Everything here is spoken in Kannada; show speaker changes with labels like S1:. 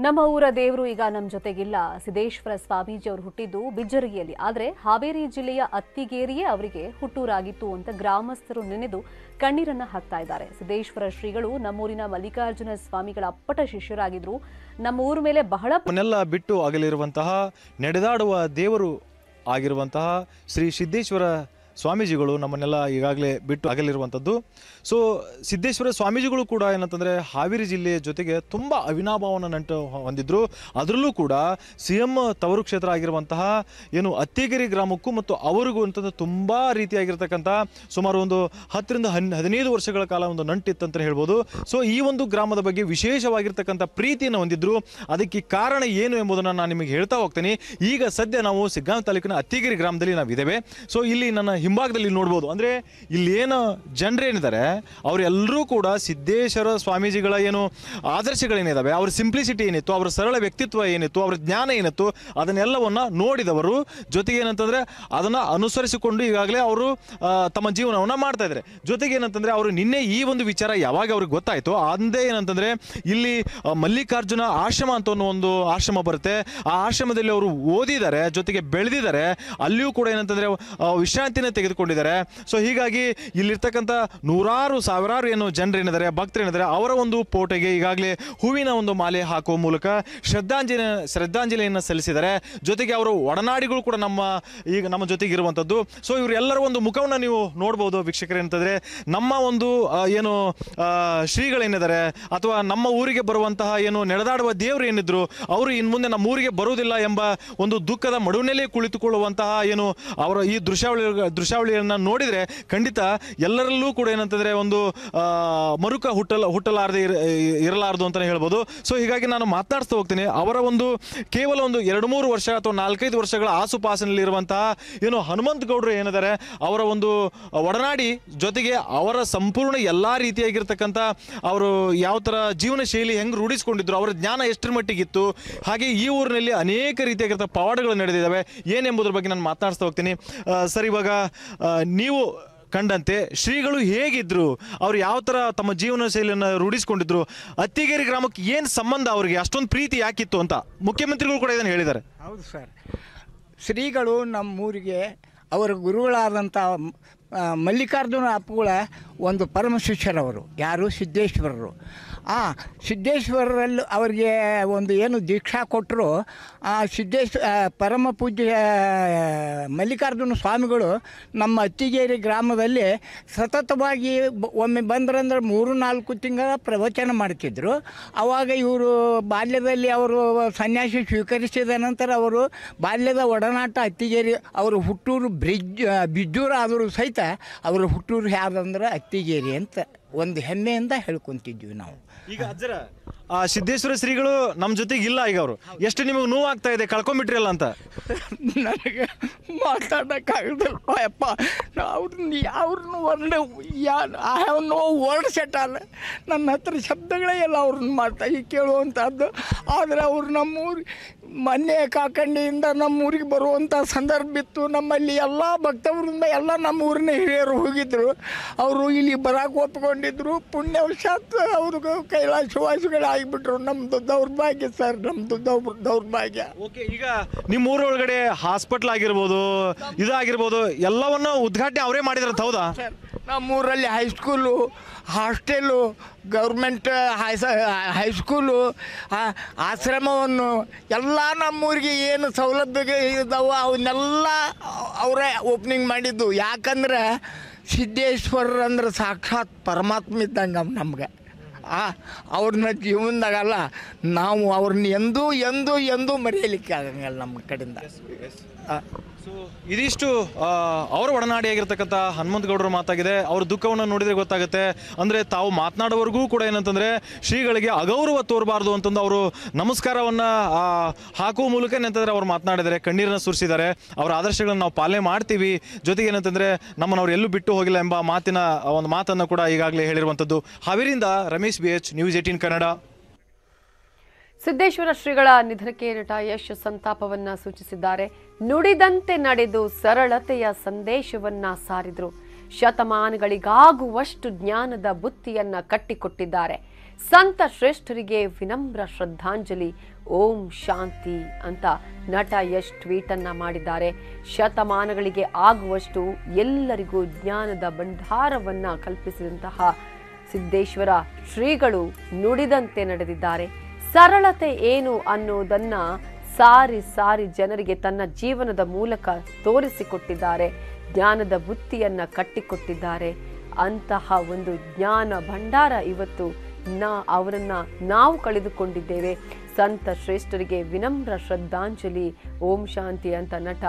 S1: ನಮ್ಮ ಊರ ದೇವರು ಈಗ ನಮ್ಮ ಜೊತೆಗಿಲ್ಲ. ಸಿದ್ದೇಶ್ವರ ಸ್ವಾಮೀಜಿ ಅವರು ಹುಟ್ಟಿದ್ದು ಬಿಜ್ಜರಿಗೆಯಲ್ಲಿ. ಆದರೆ ಹಾವೇರಿ ಜಿಲ್ಲೆಯ ಅತ್ತಿಗೇರಿಯೇ ಅವರಿಗೆ ಹುಟ್ಟೂರಾಗಿತ್ತು ಅಂತ ಗ್ರಾಮಸ್ಥರು ನೆನೆದು ಕಣ್ಣೀರನ್ನ ಹಾಕ್ತಾ ಇದ್ದಾರೆ. ಸಿದ್ದೇಶ್ವರ ಶ್ರೀಗಳು ನಮ್ಮೂರಿನ ಮಲ್ಲಿಕಾರ್ಜುನ ಸ್ವಾಮಿಗಳ ಅಪ್ಪಟ ಶಿಷ್ಯರಾಗಿದ್ರು. ನಮ್ಮ ಊರ ಮೇಲೆ ಬಹಳ
S2: ಬಿಟ್ಟು ಅಗಲಿರುವಂತಹ ನಡೆದಾಡುವ ದೇವರು ಆಗಿರುವಂತಹ ಶ್ರೀ ಸಿದ್ದೇಶ್ವರ ಸ್ವಾಮೀಜಿಗಳು ನಮ್ಮನ್ನೆಲ್ಲ ಈಗಾಗಲೇ ಬಿಟ್ಟು ಅಗಲಿರುವಂಥದ್ದು. ಸೊ ಸಿದ್ದೇಶ್ವರ ಸ್ವಾಮೀಜಿಗಳು ಕೂಡ ಏನಂತಂದರೆ ಹಾವೇರಿ ಜಿಲ್ಲೆಯ ಜೊತೆಗೆ ತುಂಬ ಅವಿನಾಭಾವನ ನಂಟು ಹೊಂದಿದ್ರು. ಅದರಲ್ಲೂ ಕೂಡ CM ತವರು ಕ್ಷೇತ್ರ ಆಗಿರುವಂತಹ ಏನು ಅತ್ತಿಗೇರಿ ಗ್ರಾಮಕ್ಕೂ ಮತ್ತು ಅವರಿಗೂ ಅಂತಂದ್ರೆ ತುಂಬ ರೀತಿಯಾಗಿರ್ತಕ್ಕಂಥ ಸುಮಾರು ಒಂದು 10 ರಿಂದ 15 ವರ್ಷಗಳ ಕಾಲ ಒಂದು ನಂಟಿತ್ತಂತ ಹೇಳ್ಬೋದು. ಸೊ ಈ ಒಂದು ಗ್ರಾಮದ ಬಗ್ಗೆ ವಿಶೇಷವಾಗಿರ್ತಕ್ಕಂಥ ಪ್ರೀತಿಯನ್ನು ಹೊಂದಿದ್ರು. ಅದಕ್ಕೆ ಕಾರಣ ಏನು ಎಂಬುದನ್ನು ನಾನು ನಿಮಗೆ ಹೇಳ್ತಾ ಹೋಗ್ತೀನಿ. ಈಗ ಸದ್ಯ ನಾವು ಸಿಗ್ಗಾಂವ್ ತಾಲೂಕಿನ ಅತ್ತಿಗೇರಿ ಗ್ರಾಮದಲ್ಲಿ ನಾವಿದ್ದೇವೆ. ಸೊ ಇಲ್ಲಿ ನನ್ನ ಹಿಂಭಾಗದಲ್ಲಿ ನೋಡ್ಬೋದು, ಅಂದರೆ ಇಲ್ಲೇನು ಜನರೇನಿದ್ದಾರೆ ಅವರೆಲ್ಲರೂ ಕೂಡ ಸಿದ್ದೇಶ್ವರ ಸ್ವಾಮೀಜಿಗಳ ಏನು ಆದರ್ಶಗಳೇನಿದ್ದಾವೆ, ಅವ್ರ ಸಿಂಪ್ಲಿಸಿಟಿ ಏನಿತ್ತು, ಅವರ ಸರಳ ವ್ಯಕ್ತಿತ್ವ ಏನಿತ್ತು, ಅವರ ಜ್ಞಾನ ಏನಿತ್ತು, ಅದನ್ನೆಲ್ಲವನ್ನು ನೋಡಿದವರು. ಜೊತೆಗೆ ಏನಂತಂದರೆ ಅದನ್ನು ಅನುಸರಿಸಿಕೊಂಡು ಈಗಾಗಲೇ ಅವರು ತಮ್ಮ ಜೀವನವನ್ನು ಮಾಡ್ತಾ ಇದ್ದಾರೆ. ಜೊತೆಗೆ ಏನಂತಂದರೆ ಅವರು ನಿನ್ನೆ ಈ ಒಂದು ವಿಚಾರ ಯಾವಾಗ ಅವ್ರಿಗೆ ಗೊತ್ತಾಯಿತು ಅಂದೇ ಏನಂತಂದರೆ ಇಲ್ಲಿ ಮಲ್ಲಿಕಾರ್ಜುನ ಆಶ್ರಮ ಅಂತ ಒಂದು ಆಶ್ರಮ ಬರುತ್ತೆ. ಆ ಆಶ್ರಮದಲ್ಲಿ ಅವರು ಓದಿದ್ದಾರೆ, ಜೊತೆಗೆ ಬೆಳೆದಿದ್ದಾರೆ. ಅಲ್ಲಿಯೂ ಕೂಡ ಏನಂತಂದರೆ ವಿಶ್ರಾಂತಿನ ತೆಗೆದುಕೊಂಡಿದ್ದಾರೆ. ಸೊ ಹೀಗಾಗಿ ಇಲ್ಲಿರ್ತಕ್ಕಂಥ ನೂರಾರು ಸಾವಿರಾರು ಏನು ಜನರೇನಿದ್ದಾರೆ, ಭಕ್ತರೇನಿದ್ದಾರೆ, ಅವರ ಒಂದು ಫೋಟೋಗೆ ಈಗಾಗಲೇ ಹೂವಿನ ಒಂದು ಮಾಲೆ ಹಾಕುವ ಮೂಲಕ ಶ್ರದ್ಧಾಂಜಲಿಯನ್ನು ಸಲ್ಲಿಸಿದ್ದಾರೆ. ಜೊತೆಗೆ ಅವರು ಒಡನಾಡಿಗಳು ಕೂಡ ನಮ್ಮ ಜೊತೆಗೆ ಇರುವಂಥದ್ದು. ಸೊ ಇವರೆಲ್ಲರ ಒಂದು ಮುಖವನ್ನು ನೀವು ನೋಡ್ಬೋದು ವೀಕ್ಷಕರೇ. ಅಂತಂದರೆ ನಮ್ಮ ಒಂದು ಏನು ಶ್ರೀಗಳೇನಿದ್ದಾರೆ ಅಥವಾ ನಮ್ಮ ಊರಿಗೆ ಬರುವಂತಹ ಏನು ನಡೆದಾಡುವ ದೇವರು ಏನಿದ್ರು ಅವರು ಇನ್ನು ಮುಂದೆ ನಮ್ಮ ಊರಿಗೆ ಬರುವುದಿಲ್ಲ ಎಂಬ ಒಂದು ದುಃಖದ ಮಡುವಿನಲ್ಲಿ ಕುಳಿತುಕೊಳ್ಳುವಂತಹ ಏನು ಅವರ ಈ ದೃಶ್ಯಾವಳಿಯನ್ನು ನೋಡಿದರೆ ಖಂಡಿತ ಎಲ್ಲರಲ್ಲೂ ಕೂಡ ಏನಂತಂದರೆ ಒಂದು ಮರುಕ ಹುಟ್ಟಲಾರದೆ ಇರಲಾರದು ಅಂತಲೇ ಹೇಳ್ಬೋದು. ಸೊ ಹೀಗಾಗಿ ನಾನು ಮಾತನಾಡ್ತಾ ಹೋಗ್ತೀನಿ. ಅವರ ಒಂದು ಕೇವಲ ಒಂದು 2-3 ವರ್ಷ ಅಥವಾ 4-5 ವರ್ಷಗಳ ಆಸುಪಾಸಿನಲ್ಲಿರುವಂತಹ ಏನು ಹನುಮಂತ ಗೌಡರು ಏನಿದ್ದಾರೆ ಅವರ ಒಂದು ಒಡನಾಡಿ, ಜೊತೆಗೆ ಅವರ ಸಂಪೂರ್ಣ ಎಲ್ಲ ರೀತಿಯಾಗಿರ್ತಕ್ಕಂಥ ಅವರು ಯಾವ ಥರ ಜೀವನ ಶೈಲಿ ಹೆಂಗೆ ರೂಢಿಸ್ಕೊಂಡಿದ್ರು, ಅವರ ಜ್ಞಾನ ಎಷ್ಟರ ಮಟ್ಟಿಗಿತ್ತು, ಹಾಗೆ ಈ ಊರಿನಲ್ಲಿ ಅನೇಕ ರೀತಿಯಾಗಿರ್ತ ಪವಾಡಗಳು ನಡೆದಿದ್ದಾವೆ ಏನೆಂಬುದ್ರ ಬಗ್ಗೆ ನಾನು ಮಾತನಾಡ್ತಾ ಹೋಗ್ತೀನಿ. ಸರ್, ಇವಾಗ ನೀವು ಕಂಡಂತೆ ಶ್ರೀಗಳು ಹೇಗಿದ್ರು, ಅವ್ರು ಯಾವ ಥರ ತಮ್ಮ ಜೀವನ ಶೈಲಿಯನ್ನು ರೂಢಿಸ್ಕೊಂಡಿದ್ರು, ಅತ್ತಿಗೇರಿ ಗ್ರಾಮಕ್ಕೆ ಏನು ಸಂಬಂಧ, ಅವರಿಗೆ ಅಷ್ಟೊಂದು ಪ್ರೀತಿ ಯಾಕಿತ್ತು ಅಂತ ಮುಖ್ಯಮಂತ್ರಿಗಳು ಕೂಡ ಇದನ್ನು ಹೇಳಿದ್ದಾರೆ.
S3: ಹೌದು ಸರ್, ಶ್ರೀಗಳು ನಮ್ಮೂರಿಗೆ ಅವರ ಗುರುಗಳಾದಂಥ ಮಲ್ಲಿಕಾರ್ಜುನ ಅಪ್ಪುಗಳ ಒಂದು ಪರಮ ಶಿಷ್ಯರವರು. ಯಾರು? ಸಿದ್ದೇಶ್ವರರು. ಸಿದ್ದೇಶ್ವರರಲ್ಲಿ ಅವರಿಗೆ ಒಂದು ಏನು ದೀಕ್ಷಾ ಕೊಟ್ಟರು, ಪರಮ ಪೂಜ್ಯ ಮಲ್ಲಿಕಾರ್ಜುನ ಸ್ವಾಮಿಗಳು ನಮ್ಮ ಅತ್ತಿಗೇರಿ ಗ್ರಾಮದಲ್ಲಿ ಸತತವಾಗಿ ಒಮ್ಮೆ ಬಂದ್ರಂದ್ರೆ 3-4 ತಿಂಗಳ ಪ್ರವಚನ ಮಾಡ್ತಿದ್ರು. ಆವಾಗ ಇವರು ಬಾಲ್ಯದಲ್ಲಿ ಅವರು ಸನ್ಯಾಸಿ ಸ್ವೀಕರಿಸಿದ ನಂತರ ಅವರು ಬಾಲ್ಯದ ಒಡನಾಟ ಅತ್ತಿಗೇರಿ, ಅವರು ಹುಟ್ಟೂರು ಬಿಜ್ಜೂರು ಆದರೂ ಸಹಿತ ಅವರ ಹುಟ್ಟೂರು ಯಾವುದಂದ್ರೆ ಅತ್ತಿಗೇರಿ ಅಂತ ಒಂದು ಹೆಮ್ಮೆಯಿಂದ ಹೇಳ್ಕೊಂತಿದ್ವಿ ನಾವು.
S2: ಈಗ ಅಜ್ಜರ ಸಿದ್ದೇಶ್ವರ ಶ್ರೀಗಳು ನಮ್ಮ ಜೊತೆಗೆ ಇಲ್ಲ. ಈಗ ಅವರು ಎಷ್ಟು ನಿಮಗೆ ನೋವಾಗ್ತಾ ಇದೆ, ಕಳ್ಕೊಂಬಿಟ್ರಲ್ಲ ಅಂತ.
S3: ನನಗೆ ಮಾತಾಡೋಕ್ಕಾಗದಲ್ಪ ಯಪ್ಪ. ಅವ್ರನ್ನ I have no words at all. ನನ್ನ ಹತ್ರ ಶಬ್ದಗಳೇ ಎಲ್ಲ ಅವ್ರನ್ನ ಮಾಡ್ತಾ ಕೇಳುವಂಥದ್ದು. ಆದರೆ ಅವರು ನಮ್ಮೂರು ಮೊನ್ನೆ ಕಾಕಂಡಿಯಿಂದ ನಮ್ಮೂರಿಗೆ ಬರುವಂಥ ಸಂದರ್ಭ ಇತ್ತು. ನಮ್ಮಲ್ಲಿ ಎಲ್ಲ ಭಕ್ತವರಿಂದ ಎಲ್ಲ ನಮ್ಮ ಊರಿನ ಹಿರಿಯರು ಹೋಗಿದ್ದರು. ಅವರು ಇಲ್ಲಿ ಬರೋಕೆ ಒಪ್ಕೊಂಡಿದ್ರು. ಪುಣ್ಯವಶಾತ್ ಅವ್ರಿಗೆ ಕೈಲಾಸವಾಸಿಗಳಾಗಿಬಿಟ್ರು. ನಮ್ಮದು ದೌರ್ಭಾಗ್ಯ ಸರ್, ನಮ್ಮದು ದೌರ್ಭಾಗ್ಯ.
S2: ಓಕೆ, ಈಗ ನಿಮ್ಮ ಊರೊಳಗಡೆ ಹಾಸ್ಪಿಟ್ಲ್ ಆಗಿರ್ಬೋದು, ಇದಾಗಿರ್ಬೋದು, ಎಲ್ಲವನ್ನೂ ಉದ್ಘಾಟನೆ ಅವರೇ ಮಾಡಿದ್ರಂತ, ಹೌದಾ
S3: ಸರ್? ನಮ್ಮೂರಲ್ಲಿ ಹೈಸ್ಕೂಲು, ಹಾಸ್ಟೆಲು, ಗೌರ್ಮೆಂಟ್ ಹೈಸ್ಕೂಲು, ಆಶ್ರಮವನ್ನು ಎಲ್ಲ ನಮ್ಮೂರಿಗೆ ಏನು ಸೌಲಭ್ಯ ಇದ್ದಾವೆ ಅವನ್ನೆಲ್ಲ ಅವರೇ ಓಪನಿಂಗ್ ಮಾಡಿದ್ದು. ಯಾಕಂದ್ರೆ ಸಿದ್ದೇಶ್ವರರಂದ್ರೆ ಸಾಕ್ಷಾತ್ ಪರಮಾತ್ಮ ಇದ್ದಂಗೆ ನಮ್ಗೆ. ಅವ್ರನ್ನ ಜೀವನದಾಗಲ್ಲ ನಾವು ಅವ್ರನ್ನ ಎಂದೂ ಮರೆಯಲಿಕ್ಕೆ ಆಗಂಗಿಲ್ಲ ನಮ್ಮ ಕಡೆಯಿಂದ.
S2: ಸೊ ಇದಿಷ್ಟು ಅವರ ಒಡನಾಡಿಯಾಗಿರ್ತಕ್ಕಂಥ ಹನುಮಂತ ಗೌಡರ ಮಾತಾಗಿದೆ. ಅವ್ರ ದುಃಖವನ್ನು ನೋಡಿದರೆ ಗೊತ್ತಾಗುತ್ತೆ. ಅಂದರೆ ತಾವು ಮಾತನಾಡೋವರೆಗೂ ಕೂಡ ಏನಂತಂದರೆ ಶ್ರೀಗಳಿಗೆ ಅಗೌರವ ತೋರಬಾರ್ದು ಅಂತಂದು ಅವರು ನಮಸ್ಕಾರವನ್ನು ಹಾಕುವ ಮೂಲಕ ಏನಂತಂದರೆ ಅವ್ರು ಮಾತನಾಡಿದ್ದಾರೆ, ಕಣ್ಣೀರನ್ನು ಸುರಿಸಿದ್ದಾರೆ. ಅವರ ಆದರ್ಶಗಳನ್ನು ನಾವು ಪಾಲನೆ ಮಾಡ್ತೀವಿ, ಜೊತೆಗೆ ಏನಂತಂದರೆ ನಮ್ಮನ್ನು ಅವ್ರು ಎಲ್ಲೂ ಬಿಟ್ಟು ಹೋಗಿಲ್ಲ ಎಂಬ ಒಂದು ಮಾತನ್ನು ಕೂಡ ಈಗಾಗಲೇ ಹೇಳಿರುವಂಥದ್ದು. ಹಾವೇರಿಯಿಂದ ರಮೇಶ್ BH, ನ್ಯೂಸ್ 18 ಕನ್ನಡ.
S1: ಸಿದ್ದೇಶ್ವರ ಶ್ರೀಗಳ ನಿಧನಕ್ಕೆ ನಟ ಯಶ್ ಸಂತಾಪವನ್ನ ಸೂಚಿಸಿದ್ದಾರೆ. ನುಡಿದಂತೆ ನಡೆದು ಸರಳತೆಯ ಸಂದೇಶವನ್ನ ಸಾರಿದ್ರು. ಶತಮಾನಗಳಿಗಾಗುವಷ್ಟು ಜ್ಞಾನದ ಬುತ್ತಿಯನ್ನ ಕಟ್ಟಿಕೊಟ್ಟಿದ್ದಾರೆ.
S4: ಸಂತ ಶ್ರೇಷ್ಠರಿಗೆ ವಿನಮ್ರ ಶ್ರದ್ಧಾಂಜಲಿ, ಓಂ ಶಾಂತಿ ಅಂತ ನಟ ಯಶ್ ಟ್ವೀಟ್ ಅನ್ನ ಮಾಡಿದ್ದಾರೆ. ಶತಮಾನಗಳಿಗೆ ಆಗುವಷ್ಟು ಎಲ್ಲರಿಗೂ ಜ್ಞಾನದ ಭಂಡಾರವನ್ನ ಕಲ್ಪಿಸಿದಂತಹ ಸಿದ್ದೇಶ್ವರ ಶ್ರೀಗಳು ನುಡಿದಂತೆ ನಡೆದಿದ್ದಾರೆ. ಸರಳತೆ ಏನು ಅನ್ನೋದನ್ನ ಸಾರಿ ಸಾರಿ ಜನರಿಗೆ ತನ್ನ ಜೀವನದ ಮೂಲಕ ತೋರಿಸಿಕೊಟ್ಟಿದ್ದಾರೆ. ಜ್ಞಾನದ ಬುತ್ತಿಯನ್ನ ಕಟ್ಟಿಕೊಟ್ಟಿದ್ದಾರೆ. ಅಂತಹ ಒಂದು ಜ್ಞಾನ ಭಂಡಾರ ಇವತ್ತು ಅವರನ್ನ ನಾವು ಕಳೆದುಕೊಂಡಿದ್ದೇವೆ. ಸಂತ ಶ್ರೇಷ್ಠರಿಗೆ ವಿನಮ್ರ ಶ್ರದ್ಧಾಂಜಲಿ, ಓಂ ಶಾಂತಿ ಅಂತ ನಟ